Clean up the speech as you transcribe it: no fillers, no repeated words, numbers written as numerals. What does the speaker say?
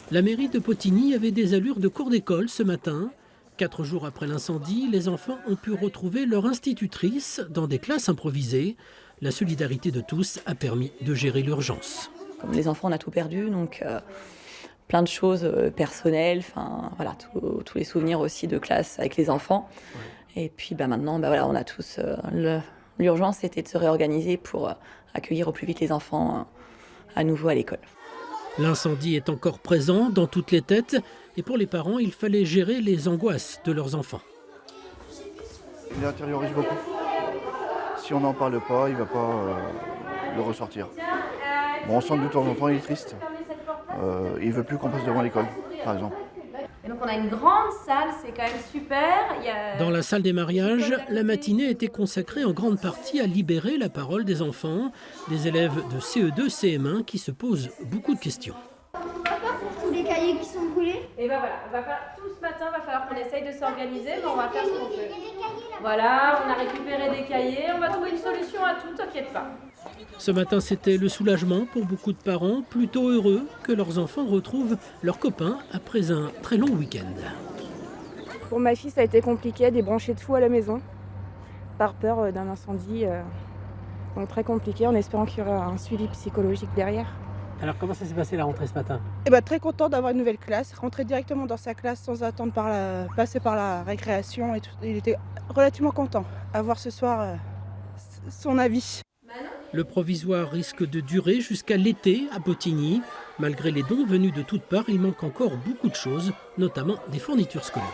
La mairie de Potigny avait des allures de cours d'école ce matin. 4 jours après l'incendie, les enfants ont pu retrouver leur institutrice dans des classes improvisées. La solidarité de tous a permis de gérer l'urgence. Comme les enfants, on a tout perdu, donc plein de choses personnelles, enfin voilà, tous les souvenirs aussi de classe avec les enfants. Et puis maintenant, voilà, on a tous l'urgence, c'était de se réorganiser pour accueillir au plus vite les enfants à nouveau à l'école. L'incendie est encore présent dans toutes les têtes et pour les parents, il fallait gérer les angoisses de leurs enfants. Il intériorise beaucoup. Si on n'en parle pas, il ne va pas le ressortir. Bon, on sent que de temps en temps, il est triste. Il ne veut plus qu'on passe devant l'école, par exemple. Et donc on a une grande salle, c'est quand même super. Dans la salle des mariages, la matinée était consacrée en grande partie à libérer la parole des enfants, des élèves de CE2, CM1 qui se posent beaucoup de questions. On va faire pour tous les cahiers qui sont brûlés. Et ben voilà, on va faire tout ce matin, il va falloir qu'on essaye de s'organiser, mais on va faire ce qu'on peut. Voilà, on a récupéré des cahiers, on va trouver une solution à tout, t'inquiète pas. Ce matin, c'était le soulagement pour beaucoup de parents, plutôt heureux que leurs enfants retrouvent leurs copains après un très long week-end. Pour ma fille, ça a été compliqué, des branchés de fou à la maison, par peur d'un incendie. Donc très compliqué, en espérant qu'il y aura un suivi psychologique derrière. Alors comment ça s'est passé la rentrée ce matin? Très content d'avoir une nouvelle classe, rentrer directement dans sa classe sans attendre passer par la récréation et tout. Il était relativement content à voir ce soir son avis. Le provisoire risque de durer jusqu'à l'été à Potigny. Malgré les dons venus de toutes parts, il manque encore beaucoup de choses, notamment des fournitures scolaires.